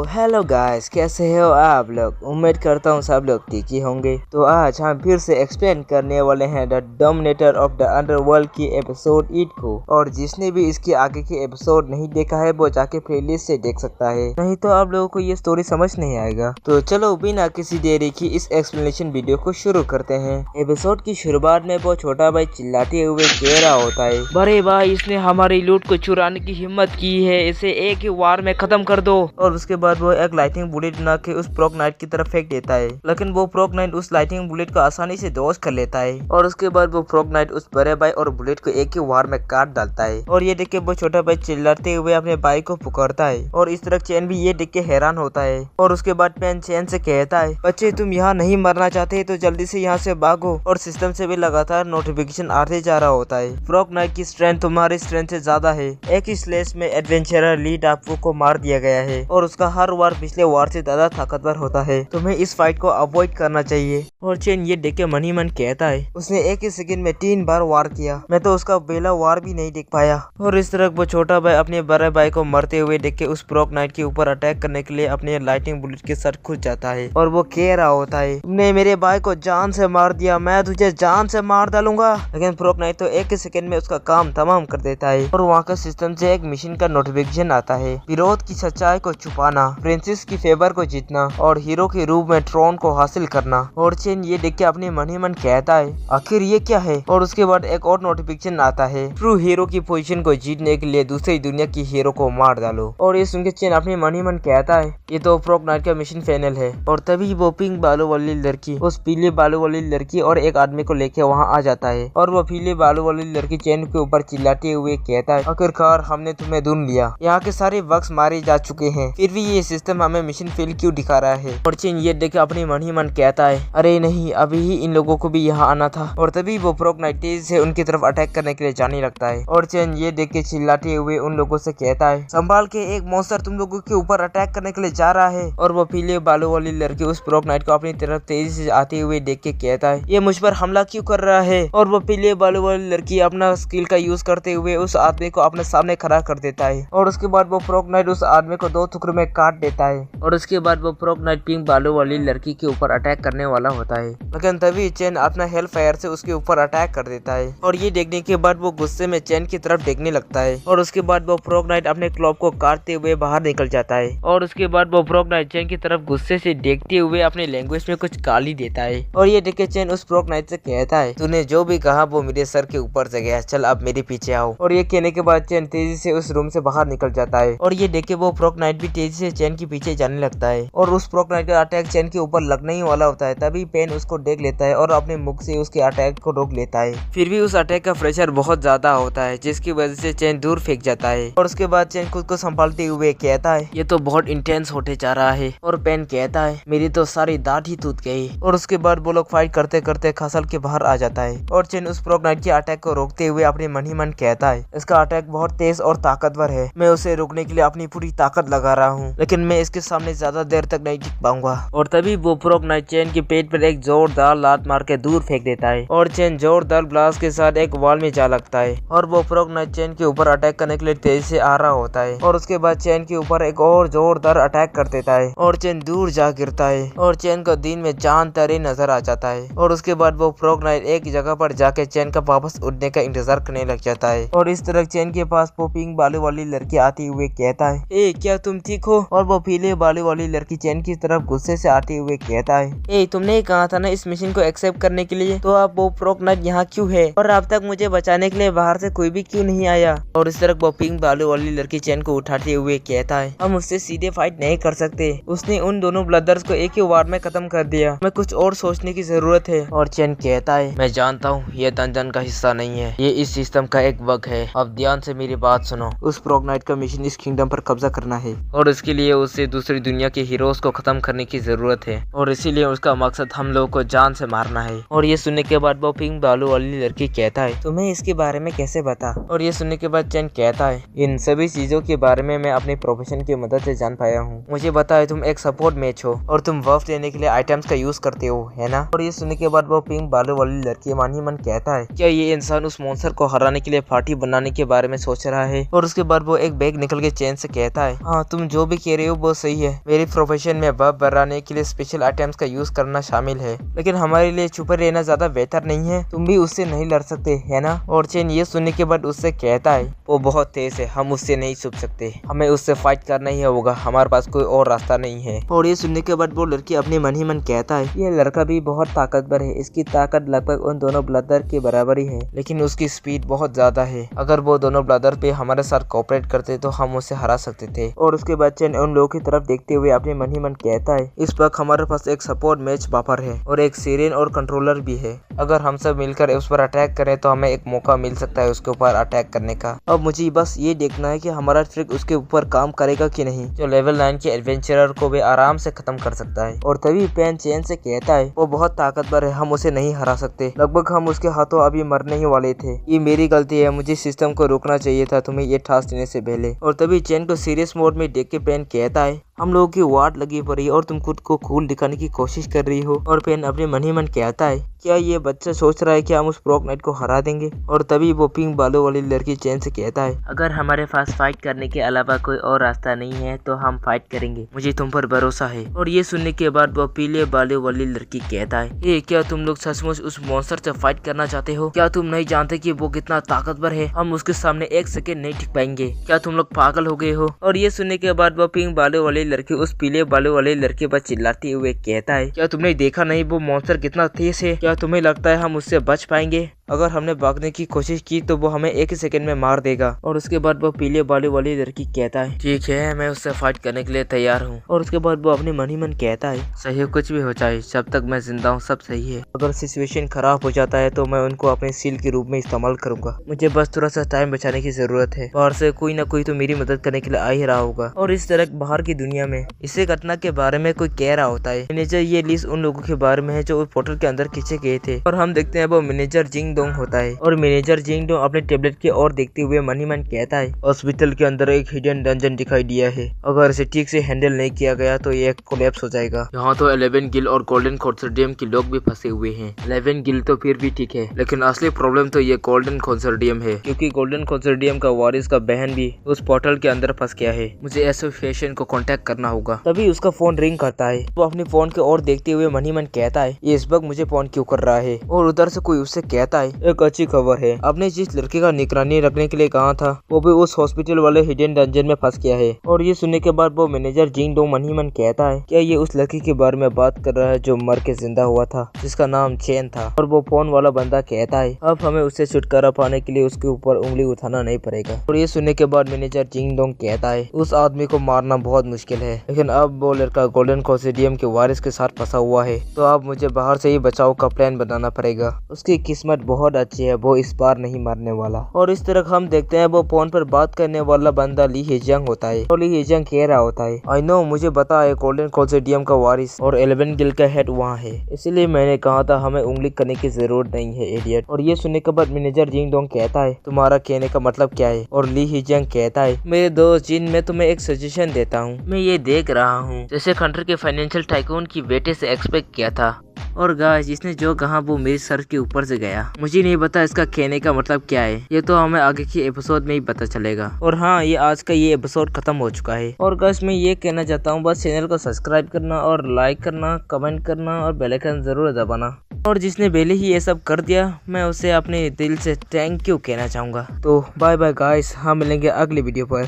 Hello guys, कैसे हो आप लोग। उम्मीद करता हूँ सब लोग ठीक ही होंगे। तो आज हम फिर से एक्सप्लेन करने वाले हैं the dominator of the underworld की एपिसोड 8 को। और जिसने भी इसके आगे के एपिसोड नहीं देखा है वो जाके प्लेलिस्ट से देख सकता है, नहीं तो आप लोगों को ये स्टोरी समझ नहीं आएगा। तो चलो बिना किसी देरी की इस एक्सप्लेनेशन वीडियो को शुरू करते हैं। एपिसोड की शुरुआत में वो छोटा भाई चिल्लाते हुए कह रहा होता है, बड़े भाई इसने हमारी लूट को चुराने की हिम्मत की है, इसे एक ही वार में खत्म कर दो। और उसके बाद वो एक लाइटिंग बुलेट बना के उस प्रोक नाइट की तरफ फेंक देता है, लेकिन वो प्रोक नाइट उस लाइटिंग बुलेट को आसानी से डॉज कर लेता है। और उसके बाद वो प्रोक नाइट उस बड़े भाई और बुलेट को एक ही वार में काट डालता है। और ये देख के वो छोटा भाई चिल्लाते हुए अपने भाई को पुकारता है। और इस तरह चैन भी ये देख के हैरान होता है। और उसके बाद पेन चैन से कहता है, बच्चे तुम यहाँ नहीं मरना चाहते तो जल्दी से यहाँ से भागो। और सिस्टम से भी लगातार नोटिफिकेशन आते जा रहा होता है, प्रोक नाइट की स्ट्रेंथ तुम्हारी स्ट्रेंथ से ज्यादा है। एक ही स्लेश में एडवेंचरर ली डाकू को मार दिया गया है और उसका हर वार पिछले वार से ज्यादा ताकतवर होता है। तुम्हें इस फाइट को अवॉइड करना चाहिए। और चेन ये देख के मन ही मन कहता है, उसने एक ही सेकंड में 3 बार वार किया, मैं तो उसका पहला वार भी नहीं देख पाया। और इस तरह वो छोटा भाई अपने बड़े भाई को मरते हुए देख के उस प्रोक नाइट के ऊपर अटैक करने के लिए अपने लाइटिंग बुलेट के साथ खुद जाता है। और वो कह रहा होता है, तुमने मेरे भाई को जान से मार दिया, मैं तुझे जान से मार डालूंगा। लेकिन प्रोक नाइट तो एक ही सेकंड में उसका काम तमाम कर देता है। और वहाँ का सिस्टम से एक मिशन का नोटिफिकेशन आता है, विरोध की सच्चाई को छुपाना, प्रिंसेस की फेवर को जीतना और हीरो के रूप में ट्रोन को हासिल करना। और चेन ये देख के अपने मन ही मन कहता है, आखिर ये क्या है। और उसके बाद एक और नोटिफिकेशन आता है, ट्रू हीरो की पोजीशन को जीतने के लिए दूसरी दुनिया की हीरो को मार डालो। और ये सुनकर चेन अपने मन ही मन कहता है, ये तो प्रोक नाइट का मिशन फाइनल है। और तभी वो पिंक बालों वाली लड़की उस पीले बालों वाली लड़की और एक आदमी को लेके वहाँ आ जाता है। और वो पीले बालों वाली लड़की चेन के ऊपर चिल्लाते हुए कहता है, आखिरकार हमने तुम्हें ढूंढ लिया, यहाँ के सारे वक्स मारे जा चुके हैं, फिर भी ये सिस्टम हमें मिशन फेल क्यों दिखा रहा है। और चेन ये देख अपने मन ही मन कहता है, अरे नहीं, अभी ही इन लोगों को भी यहाँ आना था। और तभी वो प्रोक नाइट तेजी से उनकी तरफ अटैक करने के लिए जाने लगता है। और चेन ये देख के चिल्लाते हुए उन लोगों से कहता है, संभाल के, एक मॉन्स्टर तुम लोगों के ऊपर अटैक करने के लिए जा रहा है। और वो पीले बालों वाली लड़की उस प्रोक नाइट को अपनी तरफ तेजी से आते हुए देख के कहता है, ये मुझ पर हमला क्यों कर रहा है। और वो पीले बालों वाली लड़की अपना स्किल का यूज करते हुए उस आदमी को अपने सामने खड़ा कर देता है। और उसके बाद वो प्रोक नाइट उस आदमी को 2 टुकड़ों में काट देता है। और उसके बाद वो प्रोक नाइट पिंक बालों वाली लड़की के ऊपर अटैक करने वाला होता है, लेकिन तभी चेन अपना हेल फायर से उसके ऊपर अटैक कर देता है। और ये देखने के बाद वो गुस्से में चेन की तरफ देखने लगता है। और उसके बाद वो प्रोक नाइट अपने क्लॉप को काटते हुए बाहर निकल जाता है। और उसके बाद वो प्रोक नाइट चेन की तरफ गुस्से से देखते हुए अपने लैंग्वेज में कुछ गाली देता है। और ये देख के चेन उस प्रोक नाइट से कहता है, तूने जो भी कहा वो मेरे सर के ऊपर से गया, चल अब मेरे पीछे आओ। और ये कहने के बाद चेन तेजी से उस रूम से बाहर निकल जाता है। और ये देख के वो प्रोक नाइट भी तेजी से चेन के पीछे जाने लगता है। और उस प्रोक नाइट का अटैक चेन के ऊपर लगने ही वाला होता है, तभी पेन उसको देख लेता है और अपने मुख से उसके अटैक को रोक लेता है। फिर भी उस अटैक का प्रेशर बहुत ज्यादा होता है, जिसकी वजह से चेन दूर फेंक जाता है। और उसके बाद चेन खुद को संभालते हुए कहता है, ये तो बहुत इंटेंस होते जा रहा है। और पेन कहता है, मेरी तो सारी दांत ही टूट गई। और उसके बाद वो लोग फाइट करते करते खसल के बाहर आ जाता है। और चेन उस प्रोक नाइट के अटैक को रोकते हुए अपने मन ही मन कहता है, इसका अटैक बहुत तेज और ताकतवर है, मैं उसे रोकने के लिए अपनी पूरी ताकत लगा रहा हूँ, लेकिन मैं इसके सामने ज्यादा देर तक नहीं टिक पाऊंगा। और तभी वो प्रोक नाइट चेन के पेट पर एक जोरदार लात मार के दूर फेंक देता है। और चेन जोरदार ब्लास्ट के साथ एक वॉल में जा लगता है। और वो प्रोक नाइट चेन के ऊपर अटैक करने के लिए तेजी से आ रहा होता है। और उसके बाद चेन के ऊपर एक और जोरदार अटैक कर देता है और चेन दूर जा गिरता है। और चेन को दिन में जान तरे नजर आ जाता है। और उसके बाद वो प्रोक नाइट एक जगह पर जाके चेन का वापस उड़ने का इंतजार करने लग जाता है। और इस तरह चेन के पास वो पिंक बालों वाली लड़की आते हुए कहता है, ए क्या तुम ठीक हो। और वो पीले बालों वाली लड़की चेन की तरफ गुस्से से आते हुए कहता है, ए तुमने कहा था ना इस मिशन को एक्सेप्ट करने के लिए, तो अब वो प्रोक नाइट यहाँ क्यों है और अब तक मुझे बचाने के लिए बाहर से कोई भी क्यों नहीं आया। और इस तरह वो पिंक बालों वाली लड़की चेन को उठाते हुए कहता है, हम उससे सीधे फाइट नहीं कर सकते, उसने उन दोनों ब्रदर्स को एक ही वार में खत्म कर दिया, हमें कुछ और सोचने की जरूरत है। और चेन कहता है, मैं जानता हूँ ये डंजन का हिस्सा नहीं है, ये इस सिस्टम का एक बग है, अब ध्यान से मेरी बात सुनो, उस प्रोक नाइट का मिशन इस किंगडम पर कब्जा करना है और इसके लिए उसे दूसरी दुनिया के हीरोज को खत्म करने की जरूरत है। और इसीलिए उसका मकसद हम लोगों को जान से मारना है। और ये सुनने के बाद वो पिंक बालों वाली लड़की कहता है, तुम्हें इसके बारे में कैसे पता। और ये सुनने के बाद चेन कहता है, इन सभी चीजों के बारे में मैं अपने प्रोफेशन की मदद से जान पाया हूँ, मुझे पता है तुम एक सपोर्ट मैच हो और तुम वर्फ लेने के लिए आइटम्स का यूज करते हो, है ना। और ये सुनने के बाद वो पिंक बालों वाली लड़की मन ही मन कहता है, क्या ये इंसान उस मॉन्स्टर को हराने के लिए पार्टी बनाने के बारे में सोच रहा है। और उसके बाद वो एक बैग निकल के चेन से कहता है, हाँ तुम जो भी कह रहे हो वो सही है। मेरी प्रोफेशन में बम बनाने के लिए स्पेशल आइटम्स का यूज करना शामिल है, लेकिन हमारे लिए छुपे रहना ज्यादा बेहतर नहीं है। तुम भी उससे नहीं लड़ सकते है ना। और चेन ये सुनने के बाद उससे कहता है वो बहुत तेज है, हम उससे नहीं छुप सकते, हमें उससे फाइट करना ही होगा, हमारे पास कोई और रास्ता नहीं है। और ये सुनने के बाद वो लड़की अपने मन ही मन कहता है ये लड़का भी बहुत ताकतवर है, इसकी ताकत लगभग उन दोनों ब्रदर के बराबर ही है, लेकिन उसकी स्पीड बहुत ज्यादा है। अगर वो दोनों ब्रदर पे हमारे साथ कोऑपरेट करते तो हम उसे हरा सकते थे। और उसके बाद चेन उन लोगों की तरफ देखते हुए अपने मन ही मन कहता है इस वक्त हमारे पास एक सपोर्ट मैच बापर है और एक सीरियन और कंट्रोलर भी है। अगर हम सब मिलकर उस पर अटैक करें तो हमें एक मौका मिल सकता है उसके ऊपर अटैक करने का। अब मुझे बस ये देखना है कि हमारा ट्रिक उसके ऊपर काम करेगा कि नहीं, जो लेवल 9 के एडवेंचरर को भी आराम से खत्म कर सकता है। और तभी पेन चेन से कहता है वो बहुत ताकतवर है, हम उसे नहीं हरा सकते, लगभग हम उसके हाथों अभी मरने ही वाले थे, ये मेरी गलती है, मुझे सिस्टम को रोकना चाहिए था तुम्हें ये टास्क देने से पहले। और तभी चेन को सीरियस मोड में देख के पेन कहता है हम लोगों की वाट लगी पड़ी है और तुम खुद को कूल दिखाने की कोशिश कर रही हो। और पेन अपने मन ही मन कहता है क्या ये बच्चा सोच रहा है कि हम उस प्रोक नाइट को हरा देंगे। और तभी वो पिंक बालों वाली लड़की चेन से कहता है अगर हमारे पास फाइट करने के अलावा कोई और रास्ता नहीं है तो हम फाइट करेंगे, मुझे तुम पर भरोसा है। और ये सुनने के बाद वो पीले बालों वाली लड़की कहता है ये क्या तुम लोग सचमुच उस मॉन्स्टर से फाइट करना चाहते हो? क्या तुम नहीं जानते कि वो कितना ताकतवर है? हम उसके सामने एक सेकेंड नहीं टिक पाएंगे, क्या तुम लोग पागल हो गए हो? और ये सुनने के बाद वो पिंक बालों वाली लड़की उस पीले बालों वाले लड़के पर चिल्लाते हुए कहता है क्या तुमने देखा नहीं वो मॉन्स्टर कितना तेज है? क्या तुम्हें लगता है हम उससे बच पाएंगे? अगर हमने भागने की कोशिश की तो वो हमें एक ही सेकंड में मार देगा। और उसके बाद वो पीले बालों वाली लड़की कहता है ठीक है मैं उससे फाइट करने के लिए तैयार हूँ। और उसके बाद वो अपने मन ही मन कहता है सही कुछ भी हो जाए जब तक मैं जिंदा हूँ सब सही है। अगर सिचुएशन खराब हो जाता है तो मैं उनको अपने सील के रूप में इस्तेमाल करूंगा, मुझे बस थोड़ा सा टाइम बचाने की जरूरत है, बाहर से कोई ना कोई तो मेरी मदद करने के लिए आ ही रहा होगा। और इस तरह बाहर की दुनिया में इसे घटना के बारे में कोई कह रहा होता है। मैनेजर ये लिस्ट उन लोगों के बारे में है जो उस पोर्टल के अंदर खींचे गए थे। और हम देखते हैं वो मैनेजर जिंग डोंग होता है। और मैनेजर जिंग डोंग अपने टेबलेट की ओर देखते हुए मन ही मन कहता है हॉस्पिटल के अंदर एक हिडन डंजन दिखाई दिया है, अगर इसे ठीक से हैंडल नहीं किया गया तो ये कोलैप्स हो जाएगा। यहाँ तो 11 गिल और गोल्डन कंसोर्टियम के लोग भी फंसे हुए हैं। 11 गिल तो फिर भी ठीक है, लेकिन असली प्रॉब्लम तो ये गोल्डन कंसोर्टियम है, क्योंकि गोल्डन कंसोर्टियम का वारिस का बहन भी उस पोर्टल के अंदर फंस गया है। मुझे एसोसिएशन को कांटेक्ट करना होगा। तभी उसका फोन रिंग करता है। वो अपने फोन के ओर देखते हुए मन ही मन कहता है ये इस वक्त मुझे फोन क्यों कर रहा है। और उधर से कोई उससे कहता है एक अच्छी खबर है, आपने जिस लड़के का निगरानी रखने के लिए कहा था वो भी उस हॉस्पिटल वाले हिडन डंजन में फंस गया है। और ये सुनने के बाद वो मैनेजर जिंग डोंग मन ही मन कहता है क्या ये उस लड़की के बारे में बात कर रहा है जो मर के जिंदा हुआ था, जिसका नाम चेन था। और वो फोन वाला बंदा कहता है अब हमें उससे छुटकारा पाने के लिए उसके ऊपर उंगली उठाना नहीं पड़ेगा। और ये सुनने के बाद मैनेजर जिंग डोंग कहता है उस आदमी को मारना बहुत मुश्किल है, लेकिन अब वो लड़का गोल्डन कंसोर्टियम के वारिस के साथ फंसा हुआ है, तो अब मुझे बाहर से ही बचाव का प्लान बनाना पड़ेगा। उसकी किस्मत बहुत अच्छी है, वो इस बार नहीं मरने वाला। और इस तरह हम देखते हैं वो फोन पर बात करने वाला बंदा ली हिजंग होता है। और ली हिजंग कह रहा होता है आई नो मुझे पता है गोल्डन कंसोर्टियम का वारिस और 11 गिल का हेड वहाँ है, इसलिए मैंने कहा था हमें उंगली करने की जरूरत नहीं है इडियट। और ये सुनने के बाद मैनेजर जिंग डोंग कहता है तुम्हारा कहने का मतलब क्या है। और ली हिजंग कहता है मेरे दोस्त जिन मैं तुम्हें एक सजेशन देता हूँ, मैं ये देख रहा हूँ जैसे कंट्री के फाइनेंशियल टाइकून की बेटे से एक्सपेक्ट किया था, और गाइस जिसने जो कहा वो मेरे सर के ऊपर से गया। मुझे नहीं पता इसका कहने का मतलब क्या है, ये तो हमें आगे की एपिसोड में ही पता चलेगा। और हाँ ये आज का ये एपिसोड खत्म हो चुका है। और गाइस मैं ये कहना चाहता हूँ बस चैनल को सब्सक्राइब करना और लाइक करना, कमेंट करना और बेल आइकन जरूर दबाना। और जिसने पहले ही ये सब कर दिया मैं उसे अपने दिल से थैंक यू कहना चाहूंगा। तो बाय बाय गाइस, हाँ मिलेंगे अगले वीडियो पर।